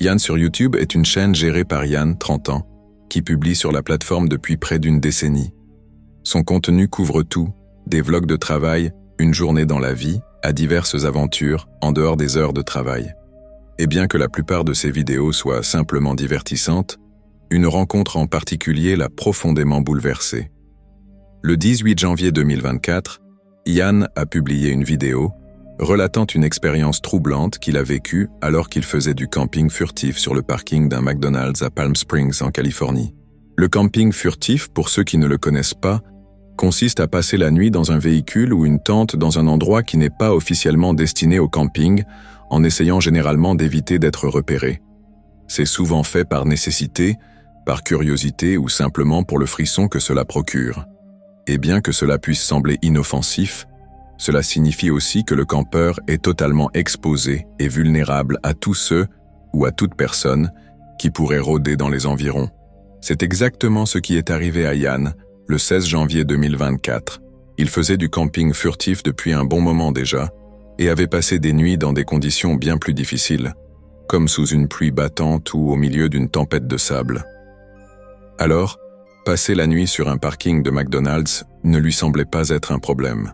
Yann sur YouTube est une chaîne gérée par Yann, 30 ans, qui publie sur la plateforme depuis près d'une décennie. Son contenu couvre tout, des vlogs de travail, une journée dans la vie, à diverses aventures en dehors des heures de travail. Et bien que la plupart de ses vidéos soient simplement divertissantes, une rencontre en particulier l'a profondément bouleversé. Le 18 janvier 2024, Yann a publié une vidéo relatant une expérience troublante qu'il a vécue alors qu'il faisait du camping furtif sur le parking d'un McDonald's à Palm Springs en Californie. Le camping furtif, pour ceux qui ne le connaissent pas, consiste à passer la nuit dans un véhicule ou une tente dans un endroit qui n'est pas officiellement destiné au camping, en essayant généralement d'éviter d'être repéré. C'est souvent fait par nécessité, par curiosité ou simplement pour le frisson que cela procure. Et bien que cela puisse sembler inoffensif, cela signifie aussi que le campeur est totalement exposé et vulnérable à tous ceux ou à toute personne qui pourrait rôder dans les environs. C'est exactement ce qui est arrivé à Yann le 16 janvier 2024. Il faisait du camping furtif depuis un bon moment déjà et avait passé des nuits dans des conditions bien plus difficiles, comme sous une pluie battante ou au milieu d'une tempête de sable. Alors, passer la nuit sur un parking de McDonald's ne lui semblait pas être un problème.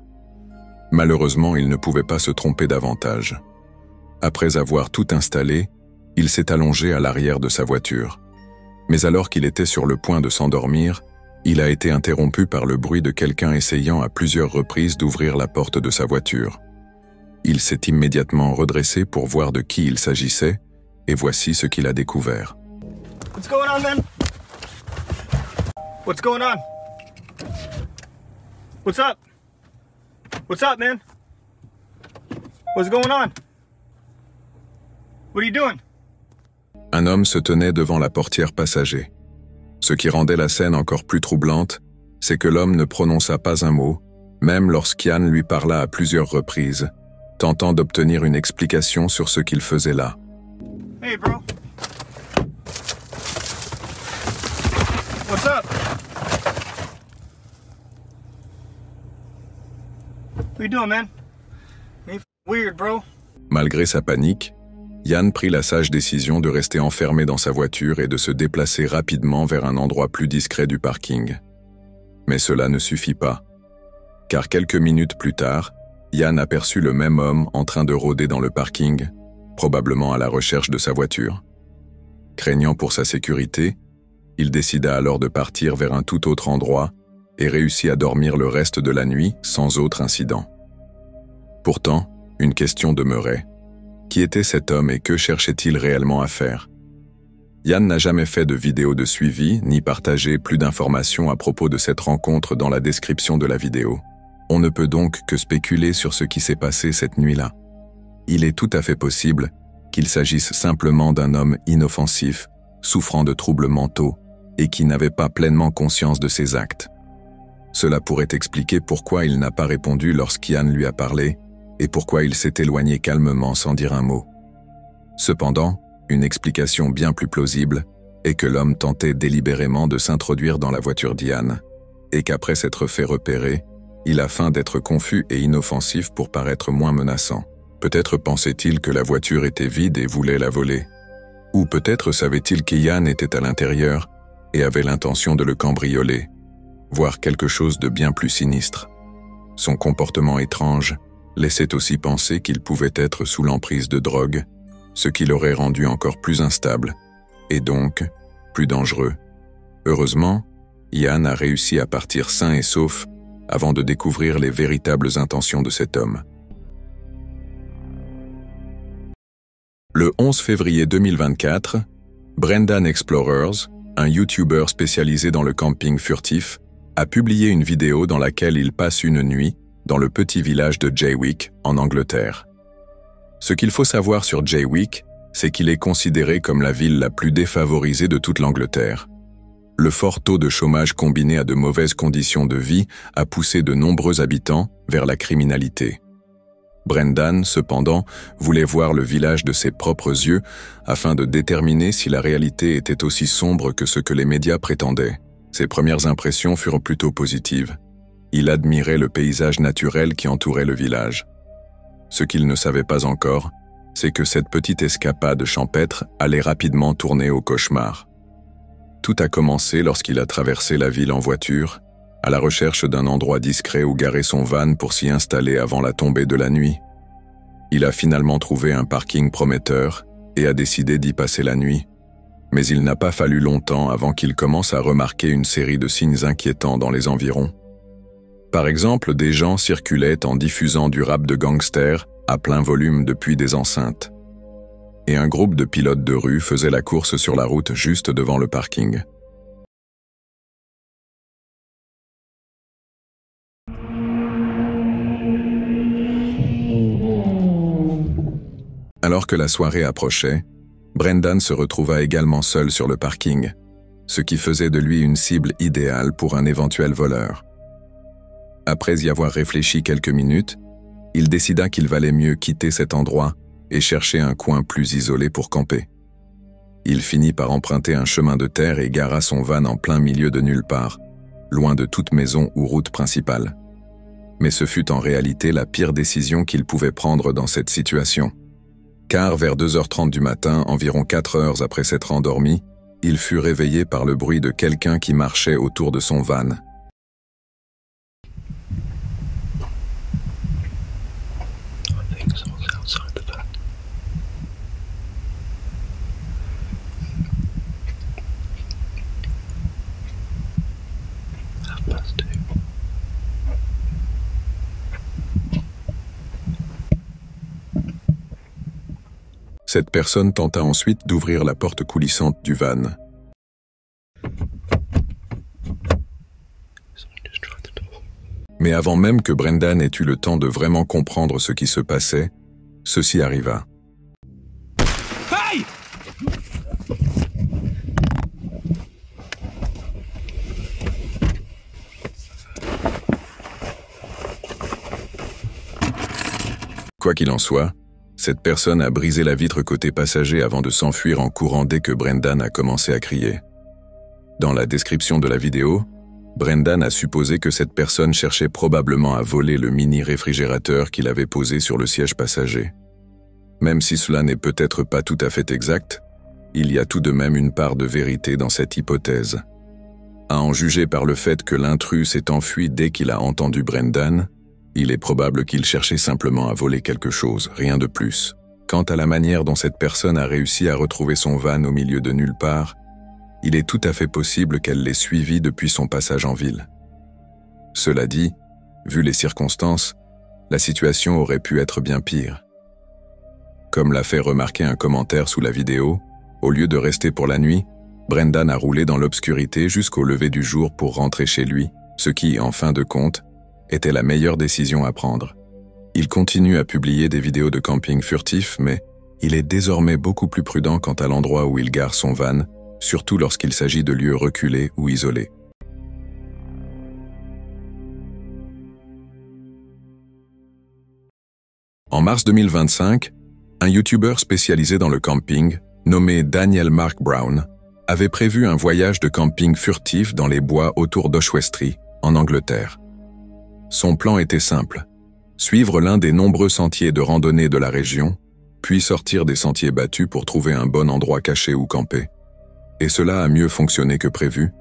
Malheureusement, il ne pouvait pas se tromper davantage. Après avoir tout installé, il s'est allongé à l'arrière de sa voiture. Mais alors qu'il était sur le point de s'endormir, il a été interrompu par le bruit de quelqu'un essayant à plusieurs reprises d'ouvrir la porte de sa voiture. Il s'est immédiatement redressé pour voir de qui il s'agissait, et voici ce qu'il a découvert. What's going on, man? What's going on? What's up? What's up, man? What's going on? What are you doing? Un homme se tenait devant la portière passager. Ce qui rendait la scène encore plus troublante, c'est que l'homme ne prononça pas un mot, même lorsqu'Yann lui parla à plusieurs reprises, tentant d'obtenir une explication sur ce qu'il faisait là. Hey, bro. What's up? What you doing, man? Ain't weird, bro. Malgré sa panique, Yann prit la sage décision de rester enfermé dans sa voiture et de se déplacer rapidement vers un endroit plus discret du parking. Mais cela ne suffit pas, car quelques minutes plus tard, Yann aperçut le même homme en train de rôder dans le parking, probablement à la recherche de sa voiture. Craignant pour sa sécurité, il décida alors de partir vers un tout autre endroit et réussit à dormir le reste de la nuit sans autre incident. Pourtant, une question demeurait. Qui était cet homme et que cherchait-il réellement à faire? Yann n'a jamais fait de vidéo de suivi ni partagé plus d'informations à propos de cette rencontre dans la description de la vidéo. On ne peut donc que spéculer sur ce qui s'est passé cette nuit-là. Il est tout à fait possible qu'il s'agisse simplement d'un homme inoffensif, souffrant de troubles mentaux et qui n'avait pas pleinement conscience de ses actes. Cela pourrait expliquer pourquoi il n'a pas répondu lorsqu'Yann lui a parlé et pourquoi il s'est éloigné calmement sans dire un mot. Cependant, une explication bien plus plausible est que l'homme tentait délibérément de s'introduire dans la voiture d'Yann et qu'après s'être fait repérer, il a feint d'être confus et inoffensif pour paraître moins menaçant. Peut-être pensait-il que la voiture était vide et voulait la voler. Ou peut-être savait-il qu'Yann était à l'intérieur et avait l'intention de le cambrioler, voire quelque chose de bien plus sinistre. Son comportement étrange laissait aussi penser qu'il pouvait être sous l'emprise de drogue, ce qui l'aurait rendu encore plus instable, et donc plus dangereux. Heureusement, Yann a réussi à partir sain et sauf avant de découvrir les véritables intentions de cet homme. Le 11 février 2024, Brendan Explorers, un YouTuber spécialisé dans le camping furtif, a publié une vidéo dans laquelle il passe une nuit dans le petit village de Jaywick, en Angleterre. Ce qu'il faut savoir sur Jaywick, c'est qu'il est considéré comme la ville la plus défavorisée de toute l'Angleterre. Le fort taux de chômage combiné à de mauvaises conditions de vie a poussé de nombreux habitants vers la criminalité. Brendan, cependant, voulait voir le village de ses propres yeux afin de déterminer si la réalité était aussi sombre que ce que les médias prétendaient. Ses premières impressions furent plutôt positives. Il admirait le paysage naturel qui entourait le village. Ce qu'il ne savait pas encore, c'est que cette petite escapade champêtre allait rapidement tourner au cauchemar. Tout a commencé lorsqu'il a traversé la ville en voiture, à la recherche d'un endroit discret où garer son van pour s'y installer avant la tombée de la nuit. Il a finalement trouvé un parking prometteur et a décidé d'y passer la nuit. Mais il n'a pas fallu longtemps avant qu'il commence à remarquer une série de signes inquiétants dans les environs. Par exemple, des gens circulaient en diffusant du rap de gangsters à plein volume depuis des enceintes. Et un groupe de pilotes de rue faisait la course sur la route juste devant le parking. Alors que la soirée approchait, Brendan se retrouva également seul sur le parking, ce qui faisait de lui une cible idéale pour un éventuel voleur. Après y avoir réfléchi quelques minutes, il décida qu'il valait mieux quitter cet endroit et chercher un coin plus isolé pour camper. Il finit par emprunter un chemin de terre et gara son van en plein milieu de nulle part, loin de toute maison ou route principale. Mais ce fut en réalité la pire décision qu'il pouvait prendre dans cette situation. Car vers 2h30 du matin, environ 4 heures après s'être endormi, il fut réveillé par le bruit de quelqu'un qui marchait autour de son van. Cette personne tenta ensuite d'ouvrir la porte coulissante du van. Mais avant même que Brendan ait eu le temps de vraiment comprendre ce qui se passait, ceci arriva. Hey! Quoi qu'il en soit, cette personne a brisé la vitre côté passager avant de s'enfuir en courant dès que Brendan a commencé à crier. Dans la description de la vidéo, Brendan a supposé que cette personne cherchait probablement à voler le mini-réfrigérateur qu'il avait posé sur le siège passager. Même si cela n'est peut-être pas tout à fait exact, il y a tout de même une part de vérité dans cette hypothèse. À en juger par le fait que l'intrus s'est enfui dès qu'il a entendu Brendan, il est probable qu'il cherchait simplement à voler quelque chose, rien de plus. Quant à la manière dont cette personne a réussi à retrouver son van au milieu de nulle part, il est tout à fait possible qu'elle l'ait suivi depuis son passage en ville. Cela dit, vu les circonstances, la situation aurait pu être bien pire. Comme l'a fait remarquer un commentaire sous la vidéo, au lieu de rester pour la nuit, Brendan a roulé dans l'obscurité jusqu'au lever du jour pour rentrer chez lui, ce qui, en fin de compte, était la meilleure décision à prendre. Il continue à publier des vidéos de camping furtifs, mais il est désormais beaucoup plus prudent quant à l'endroit où il gare son van, surtout lorsqu'il s'agit de lieux reculés ou isolés. En mars 2025, un YouTuber spécialisé dans le camping, nommé Daniel Mark Brown, avait prévu un voyage de camping furtif dans les bois autour d'Oshwestry, en Angleterre. Son plan était simple, suivre l'un des nombreux sentiers de randonnée de la région, puis sortir des sentiers battus pour trouver un bon endroit caché où camper. Et cela a mieux fonctionné que prévu.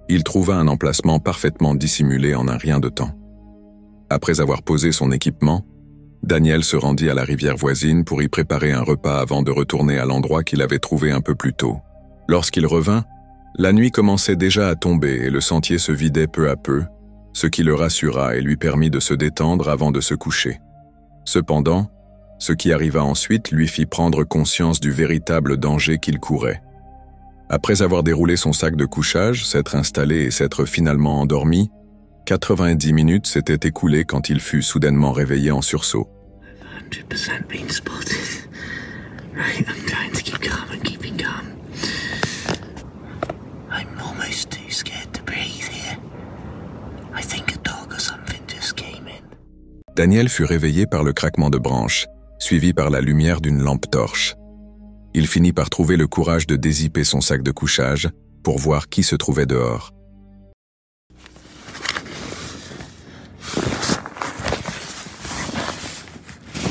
Il trouva un emplacement parfaitement dissimulé en un rien de temps. Après avoir posé son équipement, Daniel se rendit à la rivière voisine pour y préparer un repas avant de retourner à l'endroit qu'il avait trouvé un peu plus tôt. Lorsqu'il revint, la nuit commençait déjà à tomber et le sentier se vidait peu à peu, ce qui le rassura et lui permit de se détendre avant de se coucher. Cependant, ce qui arriva ensuite lui fit prendre conscience du véritable danger qu'il courait. Après avoir déroulé son sac de couchage, s'être installé et s'être finalement endormi, 90 minutes s'étaient écoulées quand il fut soudainement réveillé en sursaut. 100% been spotted. Right, I'm trying to keep calm and keeping calm. I'm almost too scared to breathe here. I think a dog or something just came in. Daniel fut réveillé par le craquement de branches, suivi par la lumière d'une lampe torche. Il finit par trouver le courage de dézipper son sac de couchage pour voir qui se trouvait dehors.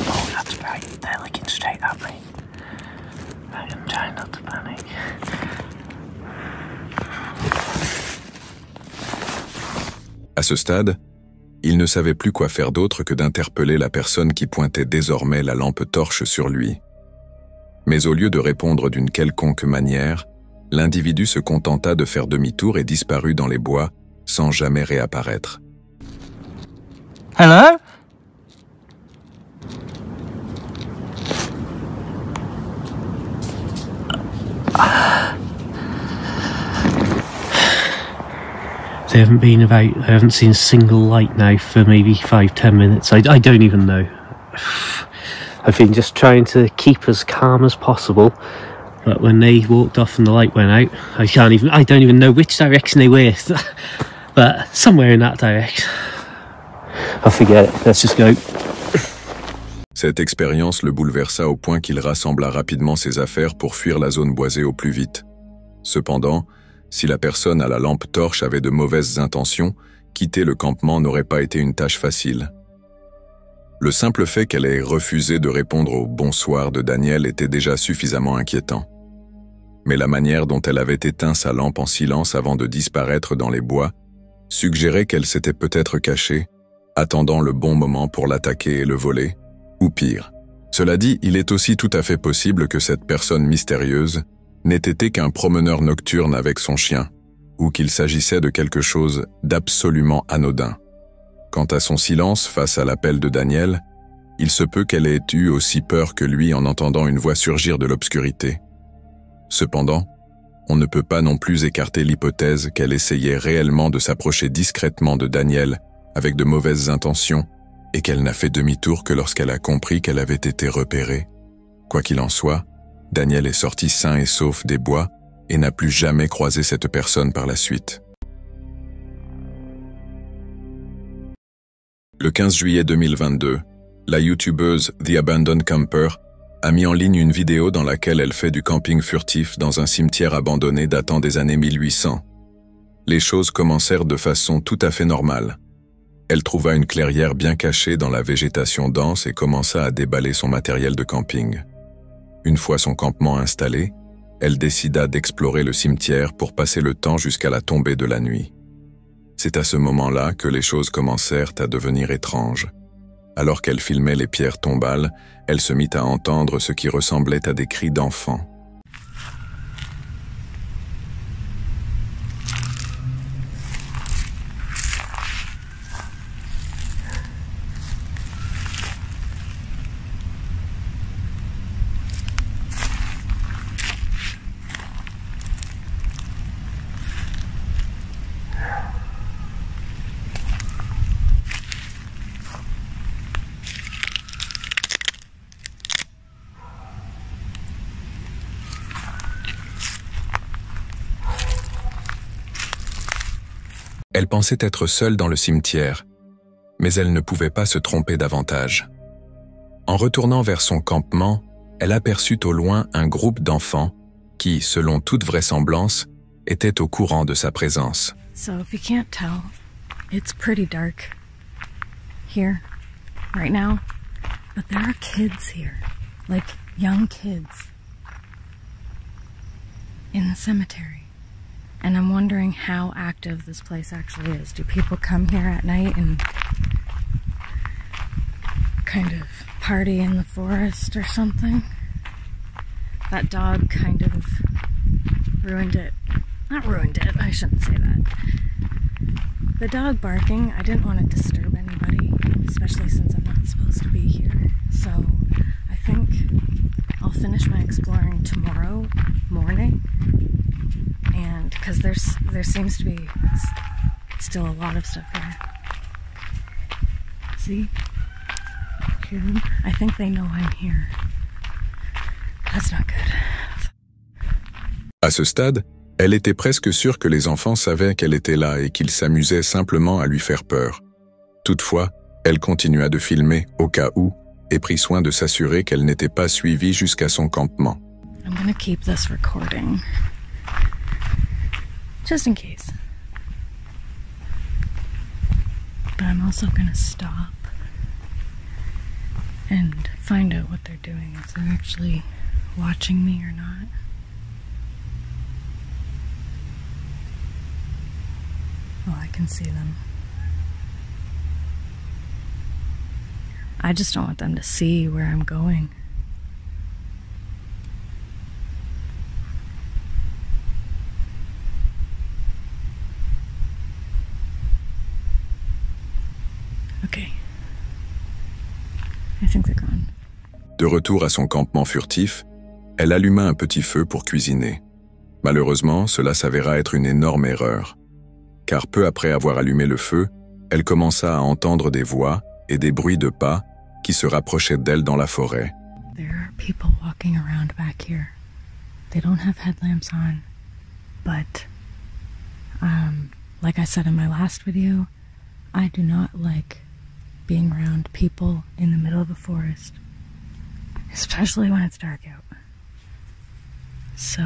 Oh, that's right. They're looking straight at me. À ce stade, il ne savait plus quoi faire d'autre que d'interpeller la personne qui pointait désormais la lampe torche sur lui. Mais au lieu de répondre d'une quelconque manière, l'individu se contenta de faire demi-tour et disparut dans les bois sans jamais réapparaître. Hello? They haven't been about, I haven't seen a single light now for maybe 5-10 minutes. I don't even know. I've been just trying to keep as calm as possible, but when they walked off and the light went out, I don't even know which direction they were, but somewhere in that direction. I forget it, let's just go. Cette expérience le bouleversa au point qu'il rassembla rapidement ses affaires pour fuir la zone boisée au plus vite. Cependant, si la personne à la lampe torche avait de mauvaises intentions, quitter le campement n'aurait pas été une tâche facile. Le simple fait qu'elle ait refusé de répondre au « bonsoir » de Daniel était déjà suffisamment inquiétant. Mais la manière dont elle avait éteint sa lampe en silence avant de disparaître dans les bois suggérait qu'elle s'était peut-être cachée, attendant le bon moment pour l'attaquer et le voler, ou pire. Cela dit, il est aussi tout à fait possible que cette personne mystérieuse n'ait été qu'un promeneur nocturne avec son chien, ou qu'il s'agissait de quelque chose d'absolument anodin. Quant à son silence face à l'appel de Daniel, il se peut qu'elle ait eu aussi peur que lui en entendant une voix surgir de l'obscurité. Cependant, on ne peut pas non plus écarter l'hypothèse qu'elle essayait réellement de s'approcher discrètement de Daniel avec de mauvaises intentions et qu'elle n'a fait demi-tour que lorsqu'elle a compris qu'elle avait été repérée. Quoi qu'il en soit, Daniel est sorti sain et sauf des bois et n'a plus jamais croisé cette personne par la suite. Le 15 juillet 2022, la youtubeuse The Abandoned Camper a mis en ligne une vidéo dans laquelle elle fait du camping furtif dans un cimetière abandonné datant des années 1800. Les choses commencèrent de façon tout à fait normale. Elle trouva une clairière bien cachée dans la végétation dense et commença à déballer son matériel de camping. Une fois son campement installé, elle décida d'explorer le cimetière pour passer le temps jusqu'à la tombée de la nuit. C'est à ce moment-là que les choses commencèrent à devenir étranges. Alors qu'elle filmait les pierres tombales, elle se mit à entendre ce qui ressemblait à des cris d'enfants. Elle pensait être seule dans le cimetière, mais elle ne pouvait pas se tromper davantage. En retournant vers son campement, elle aperçut au loin un groupe d'enfants qui, selon toute vraisemblance, étaient au courant de sa présence. So if you can't tell, it's pretty dark here right now, but there are kids here, like young kids in the cemetery. And I'm wondering how active this place actually is. Do people come here at night and kind of party in the forest or something? That dog kind of ruined it. Not ruined it, I shouldn't say that. The dog barking, I didn't want to disturb anybody, especially since I'm not supposed to be here. So I think I'll finish my exploring tomorrow morning. And because there seems to be still a lot of stuff here. See? Hear them? I think they know I'm here. That's not good. À ce stade, elle était presque sûre que les enfants savaient qu'elle était là et qu'ils s'amusaient simplement à lui faire peur. Toutefois, elle continua de filmer au cas où et prit soin de s'assurer qu'elle n'était pas suivie jusqu'à son campement. I'm gonna keep this recording. Just in case. But I'm also gonna stop and find out what they're doing, if they're actually watching me or not. Well, I can see them I just don't want them to see where I'm going. Okay. I think they're gone. De retour à son campement furtif, elle alluma un petit feu pour cuisiner. Malheureusement, cela s'avéra être une énorme erreur. Car peu après avoir allumé le feu, elle commença à entendre des voix et des bruits de pas qui se rapprochaient d'elle dans la forêt. There are people walking around back here. They don't have headlamps on, but like I said in my last video, I do not like being around people in the middle of a forest, especially when it's dark out. So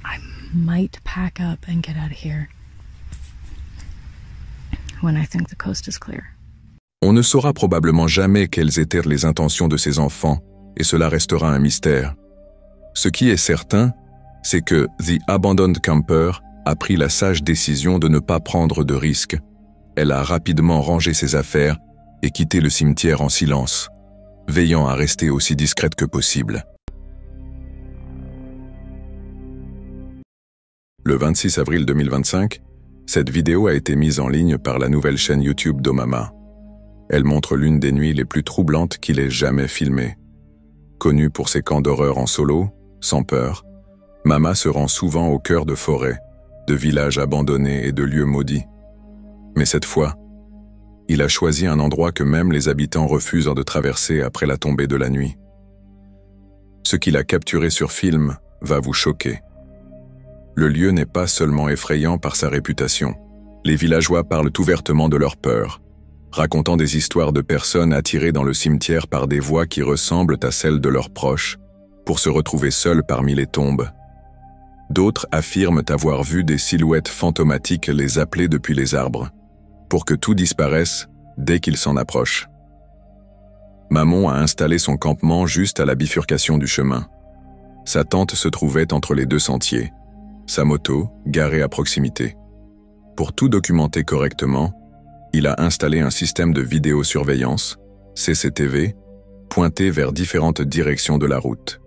I might pack up and get out of here when I think the coast is clear. On ne saura probablement jamais quelles étaient les intentions de ses enfants, et cela restera un mystère. Ce qui est certain, c'est que The Abandoned Camper a pris la sage décision de ne pas prendre de risques. Elle a rapidement rangé ses affaires et quitté le cimetière en silence, veillant à rester aussi discrète que possible. Le 26 avril 2025, cette vidéo a été mise en ligne par la nouvelle chaîne YouTube d'Omama. Elle montre l'une des nuits les plus troublantes qu'il ait jamais filmées. Connue pour ses camps d'horreur en solo, sans peur, Mama se rend souvent au cœur de forêts, de villages abandonnés et de lieux maudits. Mais cette fois, il a choisi un endroit que même les habitants refusent de traverser après la tombée de la nuit. Ce qu'il a capturé sur film va vous choquer. Le lieu n'est pas seulement effrayant par sa réputation. Les villageois parlent ouvertement de leur peur, racontant des histoires de personnes attirées dans le cimetière par des voix qui ressemblent à celles de leurs proches, pour se retrouver seuls parmi les tombes. D'autres affirment avoir vu des silhouettes fantomatiques les appeler depuis les arbres, pour que tout disparaisse dès qu'ils s'en approchent. Maman a installé son campement juste à la bifurcation du chemin. Sa tente se trouvait entre les deux sentiers, sa moto garée à proximité. Pour tout documenter correctement, il a installé un système de vidéosurveillance, CCTV, pointé vers différentes directions de la route.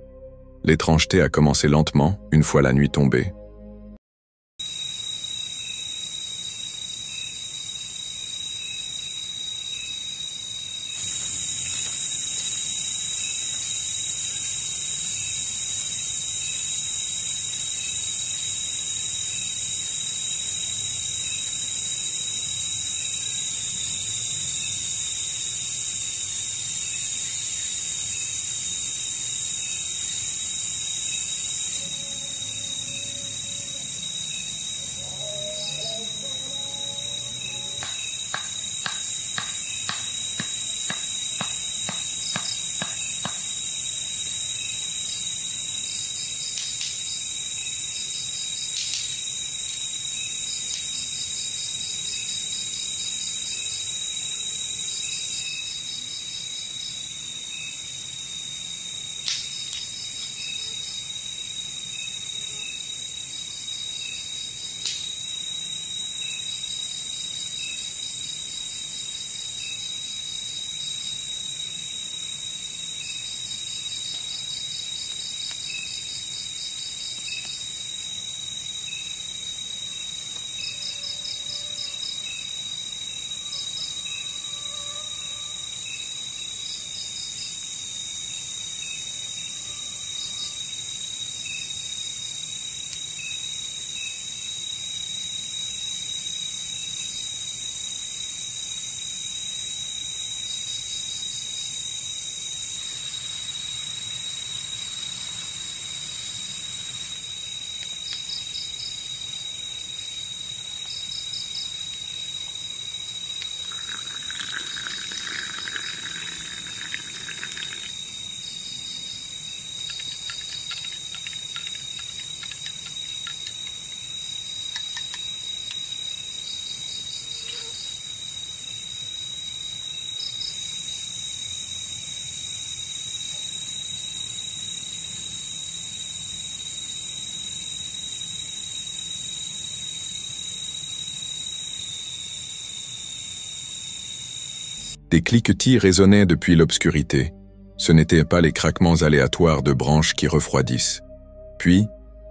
L'étrangeté a commencé lentement une fois la nuit tombée. Des cliquetis résonnaient depuis l'obscurité. Ce n'étaient pas les craquements aléatoires de branches qui refroidissent. Puis,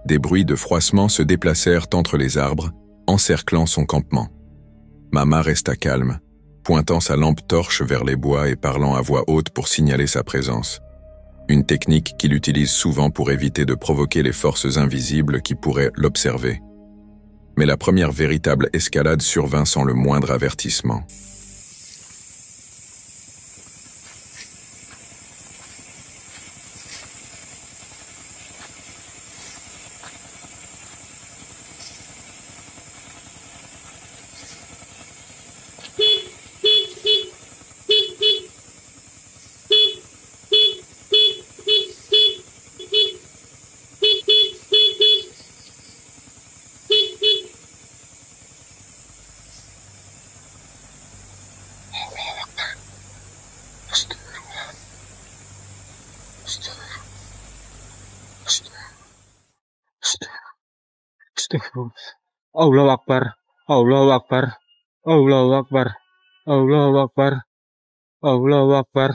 des bruits de froissement se déplacèrent entre les arbres, encerclant son campement. Mama resta calme, pointant sa lampe torche vers les bois et parlant à voix haute pour signaler sa présence. Une technique qu'il utilise souvent pour éviter de provoquer les forces invisibles qui pourraient l'observer. Mais la première véritable escalade survint sans le moindre avertissement. Allahu Akbar, Allahu Akbar, Allahu Akbar, Allahu Akbar, Allahu Akbar,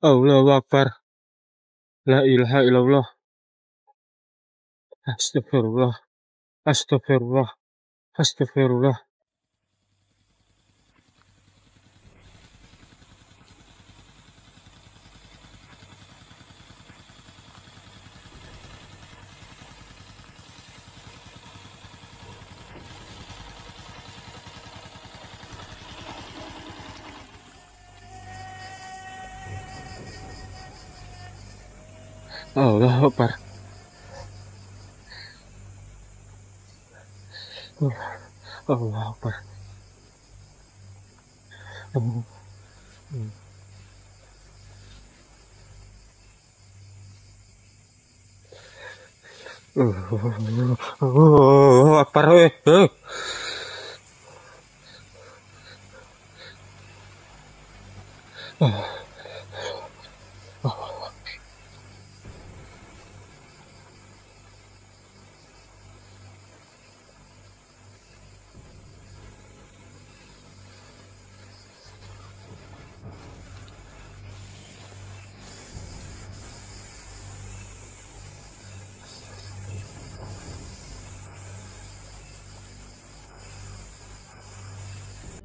Allahu Akbar, La ilaha illallah, Astagfirullah, Astagfirullah, Astagfirullah. Allahu Akbar. Allahu Akbar. Allahu Akbar.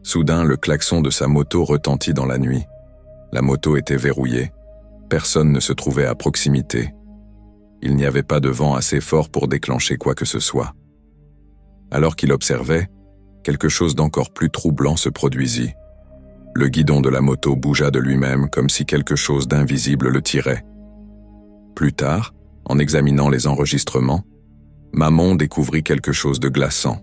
Soudain, le klaxon de sa moto retentit dans la nuit. La moto était verrouillée. Personne ne se trouvait à proximité. Il n'y avait pas de vent assez fort pour déclencher quoi que ce soit. Alors qu'il observait, quelque chose d'encore plus troublant se produisit. Le guidon de la moto bougea de lui-même comme si quelque chose d'invisible le tirait. Plus tard, en examinant les enregistrements, Maman découvrit quelque chose de glaçant.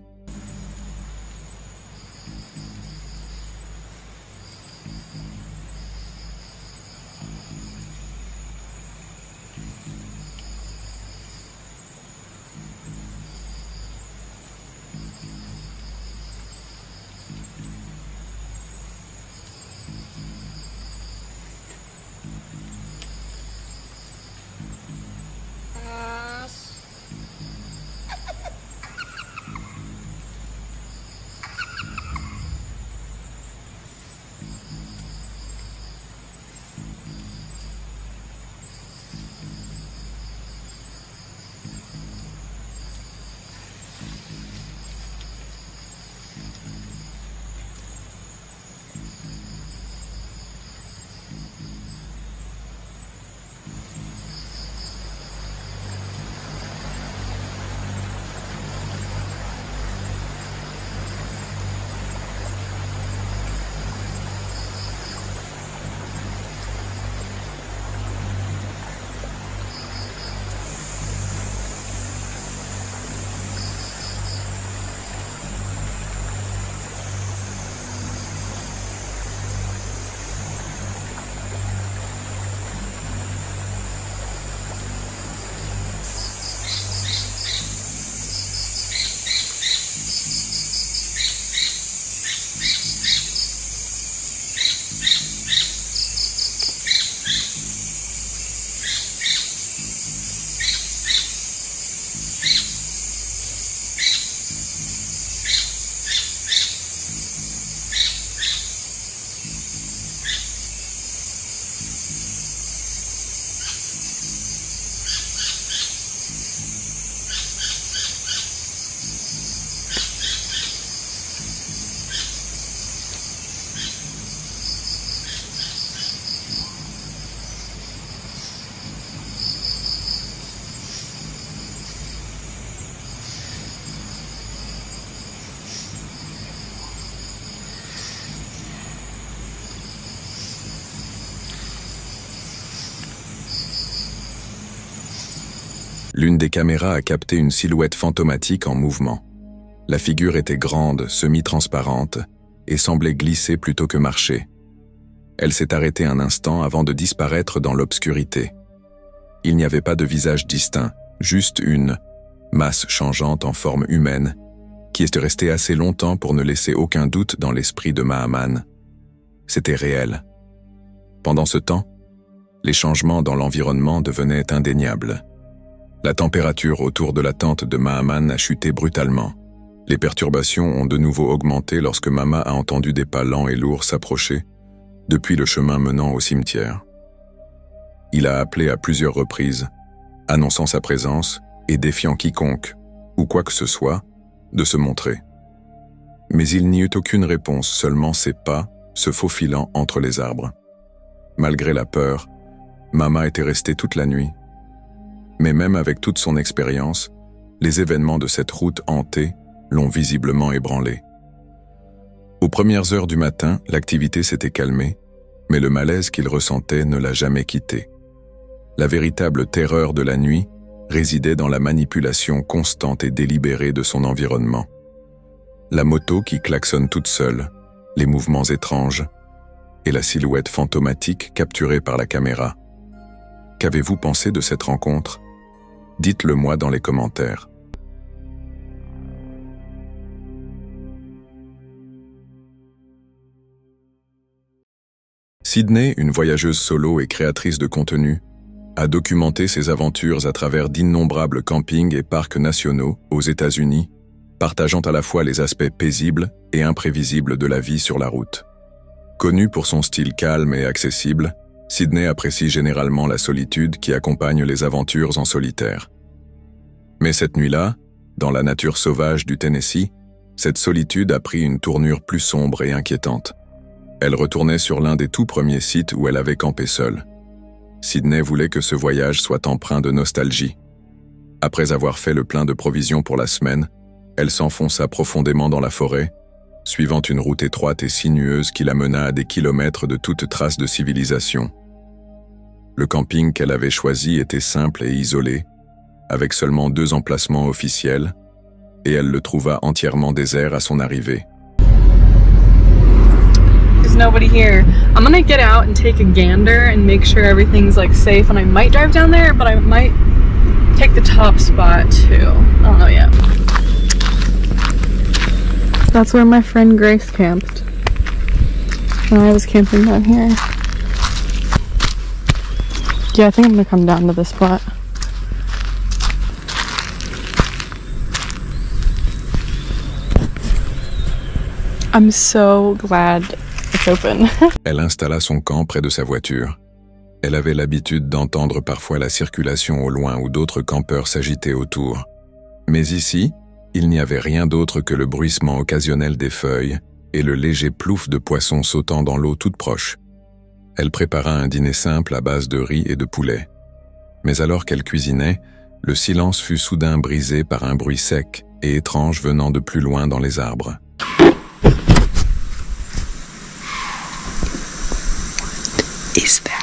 l'une des caméras a capté une silhouette fantomatique en mouvement. La figure était grande, semi-transparente, et semblait glisser plutôt que marcher. Elle s'est arrêtée un instant avant de disparaître dans l'obscurité. Il n'y avait pas de visage distinct, juste une masse changeante en forme humaine, qui est restée assez longtemps pour ne laisser aucun doute dans l'esprit de Mahaman. C'était réel. Pendant ce temps, les changements dans l'environnement devenaient indéniables. La température autour de la tente de Mahaman a chuté brutalement. Les perturbations ont de nouveau augmenté lorsque Mama a entendu des pas lents et lourds s'approcher depuis le chemin menant au cimetière. Il a appelé à plusieurs reprises, annonçant sa présence et défiant quiconque, ou quoi que ce soit, de se montrer. Mais il n'y eut aucune réponse, seulement ses pas se faufilant entre les arbres. Malgré la peur, Mama était restée toute la nuit. Mais même avec toute son expérience, les événements de cette route hantée l'ont visiblement ébranlé. Aux premières heures du matin, l'activité s'était calmée, mais le malaise qu'il ressentait ne l'a jamais quitté. La véritable terreur de la nuit résidait dans la manipulation constante et délibérée de son environnement. La moto qui klaxonne toute seule, les mouvements étranges et la silhouette fantomatique capturée par la caméra. Qu'avez-vous pensé de cette rencontre? Dites-le moi dans les commentaires. Sydney, une voyageuse solo et créatrice de contenu, a documenté ses aventures à travers d'innombrables campings et parcs nationaux aux États-Unis, partageant à la fois les aspects paisibles et imprévisibles de la vie sur la route. Connue pour son style calme et accessible, Sydney apprécie généralement la solitude qui accompagne les aventures en solitaire. Mais cette nuit-là, dans la nature sauvage du Tennessee, cette solitude a pris une tournure plus sombre et inquiétante. Elle retournait sur l'un des tout premiers sites où elle avait campé seule. Sydney voulait que ce voyage soit empreint de nostalgie. Après avoir fait le plein de provisions pour la semaine, elle s'enfonça profondément dans la forêt, suivant une route étroite et sinueuse qui la mena à des kilomètres de toute trace de civilisation. Le camping qu'elle avait choisi était simple et isolé, avec seulement 2 emplacements officiels, et elle le trouva entièrement désert à son arrivée. There's nobody here. I'm gonna get out and take a gander and make sure everything's like safe, and I might drive down there, but I might take the top spot too. I don't know yet. That's where my friend Grace camped when I was camping down here. Yeah, I think I'm gonna come down to this spot. I'm so glad it's open. Elle installa son camp près de sa voiture. Elle avait l'habitude d'entendre parfois la circulation au loin où d'autres campeurs s'agitaient autour. Mais ici, il n'y avait rien d'autre que le bruissement occasionnel des feuilles et le léger plouf de poissons sautant dans l'eau toute proche. Elle prépara un dîner simple à base de riz et de poulet. Mais alors qu'elle cuisinait, le silence fut soudain brisé par un bruit sec et étrange venant de plus loin dans les arbres. Is that?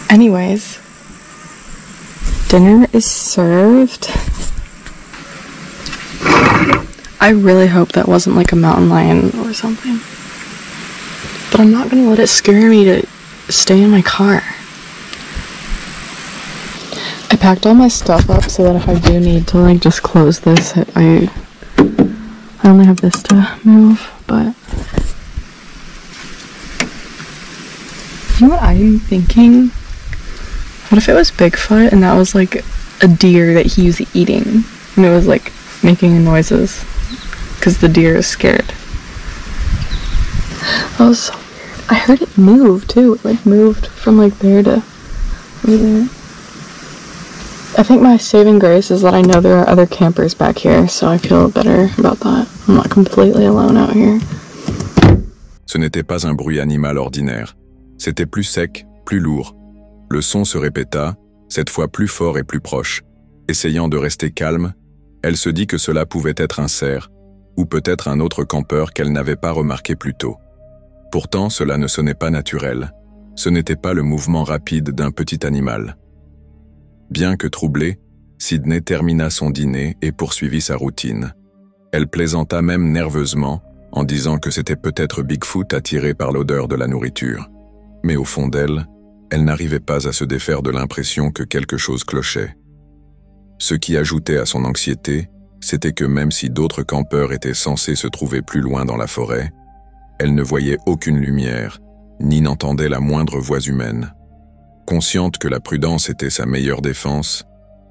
Anyways, dinner is served. I really hope that wasn't like a mountain lion or something. But I'm not gonna let it scare me to stay in my car. I packed all my stuff up so that if I do need to like just close this, I only have this to move, but you know what I'm thinking? What if it was Bigfoot and that was like a deer that he was eating, and it was like making noises because the deer is scared. That was so weird. I heard it move too. It like moved from like there to over there. I think my saving grace is that I know there are other campers back here, so I feel better about that. I'm not completely alone out here. Ce n'était pas un bruit animal ordinaire. C'était plus sec, plus lourd. Le son se répéta, cette fois plus fort et plus proche. Essayant de rester calme, elle se dit que cela pouvait être un cerf, ou peut-être un autre campeur qu'elle n'avait pas remarqué plus tôt. Pourtant, cela ne sonnait pas naturel. Ce n'était pas le mouvement rapide d'un petit animal. Bien que troublée, Sydney termina son dîner et poursuivit sa routine. Elle plaisanta même nerveusement, en disant que c'était peut-être Bigfoot attiré par l'odeur de la nourriture. Mais au fond d'elle, elle n'arrivait pas à se défaire de l'impression que quelque chose clochait. Ce qui ajoutait à son anxiété, c'était que même si d'autres campeurs étaient censés se trouver plus loin dans la forêt, elle ne voyait aucune lumière, ni n'entendait la moindre voix humaine. Consciente que la prudence était sa meilleure défense,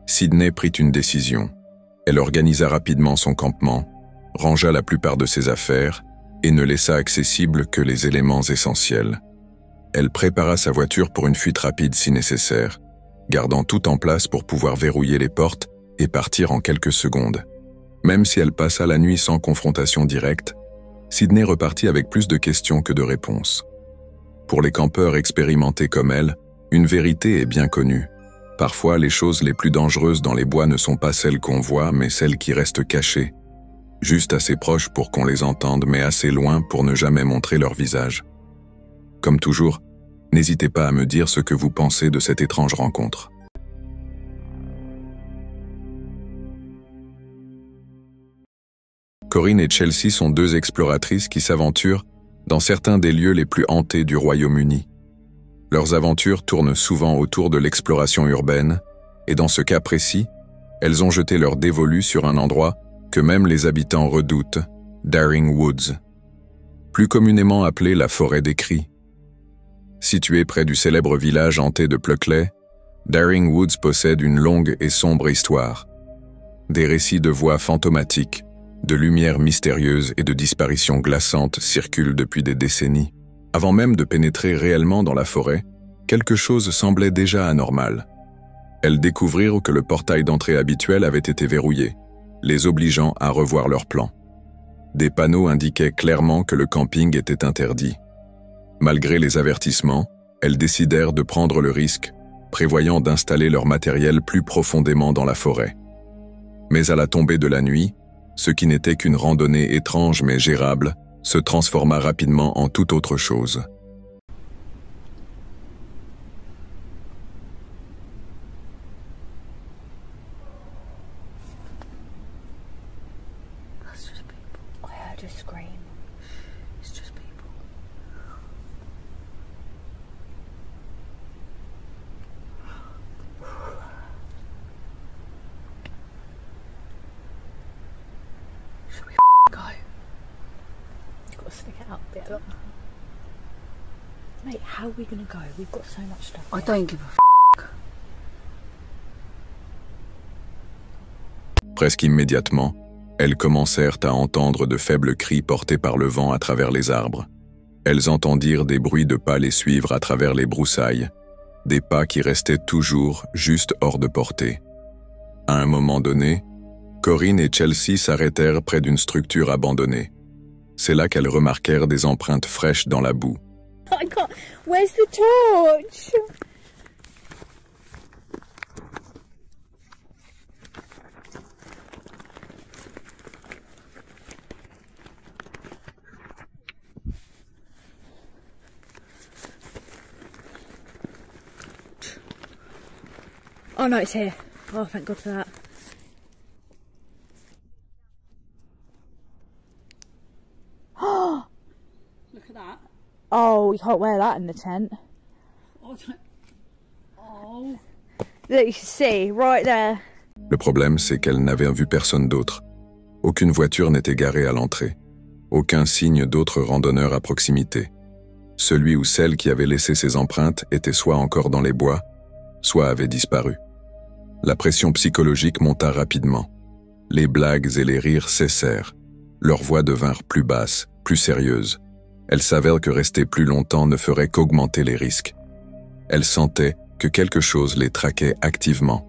Sydney prit une décision. Elle organisa rapidement son campement, rangea la plupart de ses affaires et ne laissa accessibles que les éléments essentiels. Elle prépara sa voiture pour une fuite rapide si nécessaire, gardant tout en place pour pouvoir verrouiller les portes et partir en quelques secondes. Même si elle passa la nuit sans confrontation directe, Sydney repartit avec plus de questions que de réponses. Pour les campeurs expérimentés comme elle, une vérité est bien connue. Parfois, les choses les plus dangereuses dans les bois ne sont pas celles qu'on voit, mais celles qui restent cachées. Juste assez proches pour qu'on les entende, mais assez loin pour ne jamais montrer leur visage. Comme toujours, n'hésitez pas à me dire ce que vous pensez de cette étrange rencontre. Corinne et Chelsea sont deux exploratrices qui s'aventurent dans certains des lieux les plus hantés du Royaume-Uni. Leurs aventures tournent souvent autour de l'exploration urbaine, et dans ce cas précis, elles ont jeté leur dévolu sur un endroit que même les habitants redoutent, Daring Woods, plus communément appelé la forêt des cris. Situé près du célèbre village hanté de Pluckley, Daring Woods possède une longue et sombre histoire. Des récits de voix fantomatiques, de lumières mystérieuses et de disparitions glaçantes circulent depuis des décennies. Avant même de pénétrer réellement dans la forêt, quelque chose semblait déjà anormal. Elles découvrirent que le portail d'entrée habituel avait été verrouillé, les obligeant à revoir leur plan. Des panneaux indiquaient clairement que le camping était interdit. Malgré les avertissements, elles décidèrent de prendre le risque, prévoyant d'installer leur matériel plus profondément dans la forêt. Mais à la tombée de la nuit, ce qui n'était qu'une randonnée étrange mais gérable, se transforma rapidement en toute autre chose. That's just people. I heard a scream. It's just people. Should we go? You've got to stick it out a bit. Mate, how are we going to go? We've got so much stuff. I don't give a f***. Presque immédiatement, elles commencèrent à entendre de faibles cris portés par le vent à travers les arbres. Elles entendirent des bruits de pas les suivre à travers les broussailles, des pas qui restaient toujours juste hors de portée. À un moment donné, Corinne et Chelsea s'arrêtèrent près d'une structure abandonnée. C'est là qu'elles remarquèrent des empreintes fraîches dans la boue. I can't. Where's the torch? Oh no, it's here. Oh, thank God for that. Look at that. Oh, you can't wear that in the tent. Oh. Look, you can see, right there. Le problème, c'est qu'elles n'avaient vu personne d'autre. Aucune voiture n'était garée à l'entrée. Aucun signe d'autres randonneurs à proximité. Celui ou celle qui avait laissé ses empreintes était soit encore dans les bois, soit avait disparu. La pression psychologique monta rapidement. Les blagues et les rires cessèrent. Leurs voix devinrent plus basses, plus sérieuses. Elles savaient que rester plus longtemps ne ferait qu'augmenter les risques. Elles sentaient que quelque chose les traquait activement.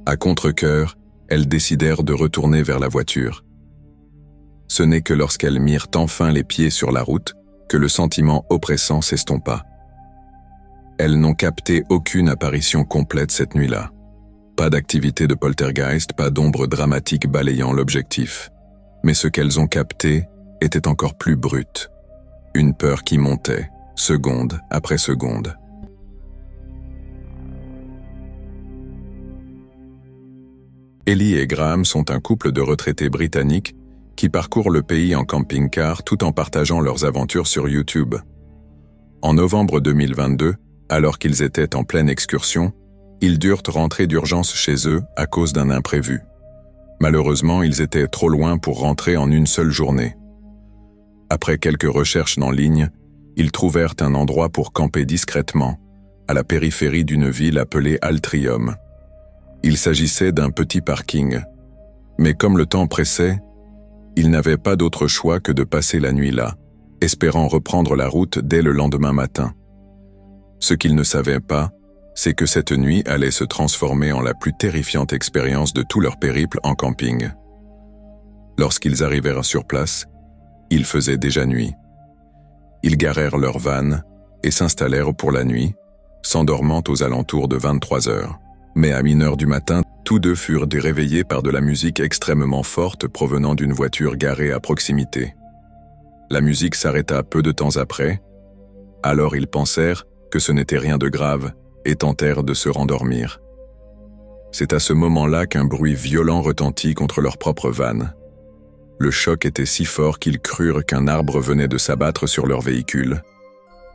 À contre-cœur, elles décidèrent de retourner vers la voiture. Ce n'est que lorsqu'elles mirent enfin les pieds sur la route que le sentiment oppressant s'estompa. Elles n'ont capté aucune apparition complète cette nuit-là. Pas d'activité de poltergeist, pas d'ombre dramatique balayant l'objectif. Mais ce qu'elles ont capté était encore plus brut. Une peur qui montait, seconde après seconde. Ellie et Graham sont un couple de retraités britanniques qui parcourent le pays en camping-car tout en partageant leurs aventures sur YouTube. En novembre 2022, alors qu'ils étaient en pleine excursion, ils durent rentrer d'urgence chez eux à cause d'un imprévu. Malheureusement, ils étaient trop loin pour rentrer en une seule journée. Après quelques recherches en ligne, ils trouvèrent un endroit pour camper discrètement, à la périphérie d'une ville appelée Altrium. Il s'agissait d'un petit parking, mais comme le temps pressait, ils n'avaient pas d'autre choix que de passer la nuit là, espérant reprendre la route dès le lendemain matin. Ce qu'ils ne savaient pas, c'est que cette nuit allait se transformer en la plus terrifiante expérience de tout leur périple en camping. Lorsqu'ils arrivèrent sur place, il faisait déjà nuit. Ils garèrent leur van et s'installèrent pour la nuit, s'endormant aux alentours de 23 heures. Mais à 1 heure du matin, tous deux furent réveillés par de la musique extrêmement forte provenant d'une voiture garée à proximité. La musique s'arrêta peu de temps après, alors ils pensèrent que ce n'était rien de grave et tentèrent de se rendormir. C'est à ce moment-là qu'un bruit violent retentit contre leur propre van. Le choc était si fort qu'ils crurent qu'un arbre venait de s'abattre sur leur véhicule.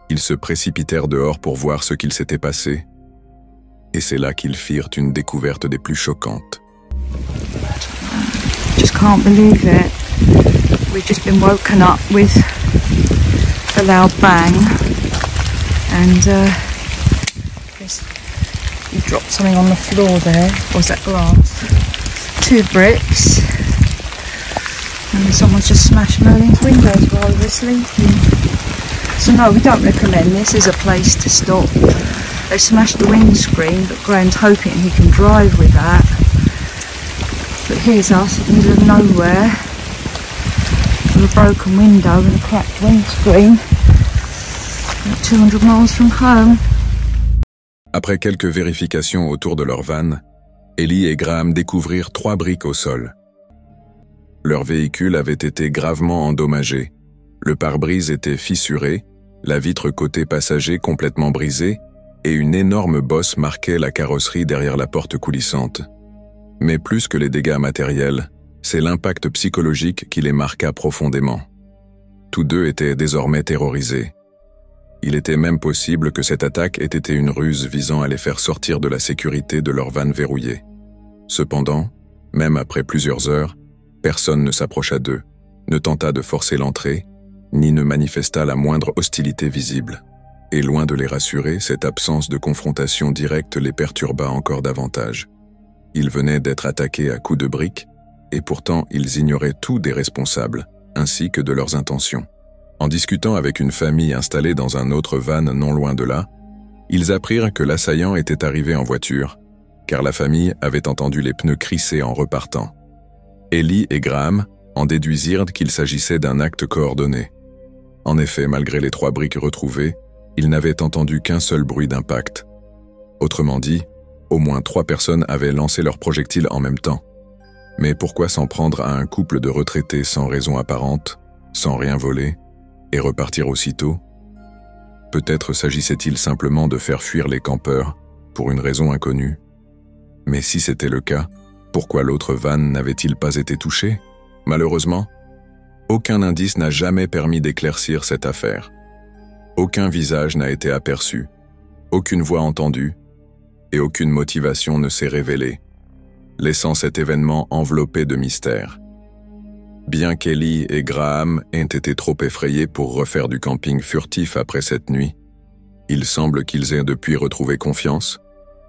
Ils se précipitèrent dehors pour voir ce qu'il s'était passé. Et c'est là qu'ils firent une découverte des plus choquantes. Just can't believe it. We've just been woken up with a loud bang, and you dropped something on the floor there. Was that glass? 2 bricks, and someone's just smashed Merlin's windows while we were sleeping. So no, we don't recommend this as a place to stop. They smashed the windscreen, but Graham's hoping he can drive with that. But here's us in the middle of nowhere, with a broken window and a cracked windscreen, about 200 miles from home. Après quelques vérifications autour de leur van, Ellie et Graham découvrirent 3 briques au sol. Leur véhicule avait été gravement endommagé. Le pare-brise était fissuré, la vitre côté passager complètement brisée, et une énorme bosse marquait la carrosserie derrière la porte coulissante. Mais plus que les dégâts matériels, c'est l'impact psychologique qui les marqua profondément. Tous deux étaient désormais terrorisés. Il était même possible que cette attaque ait été une ruse visant à les faire sortir de la sécurité de leur van verrouillée. Cependant, même après plusieurs heures, personne ne s'approcha d'eux, ne tenta de forcer l'entrée, ni ne manifesta la moindre hostilité visible. Et loin de les rassurer, cette absence de confrontation directe les perturba encore davantage. Ils venaient d'être attaqués à coups de briques, et pourtant ils ignoraient tout des responsables, ainsi que de leurs intentions. En discutant avec une famille installée dans un autre van non loin de là, ils apprirent que l'assaillant était arrivé en voiture, car la famille avait entendu les pneus crisser en repartant. Ellie et Graham en déduisirent qu'il s'agissait d'un acte coordonné. En effet, malgré les 3 briques retrouvées, ils n'avaient entendu qu'un seul bruit d'impact. Autrement dit, au moins 3 personnes avaient lancé leurs projectiles en même temps. Mais pourquoi s'en prendre à un couple de retraités sans raison apparente, sans rien voler, et repartir aussitôt? Peut-être s'agissait-il simplement de faire fuir les campeurs, pour une raison inconnue. Mais si c'était le cas, pourquoi l'autre van n'avait-il pas été touché? Malheureusement, aucun indice n'a jamais permis d'éclaircir cette affaire. Aucun visage n'a été aperçu, aucune voix entendue, et aucune motivation ne s'est révélée, laissant cet événement enveloppé de mystère. Bien qu'Ellie et Graham aient été trop effrayés pour refaire du camping furtif après cette nuit, il semble qu'ils aient depuis retrouvé confiance,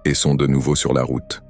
et sont de nouveau sur la route.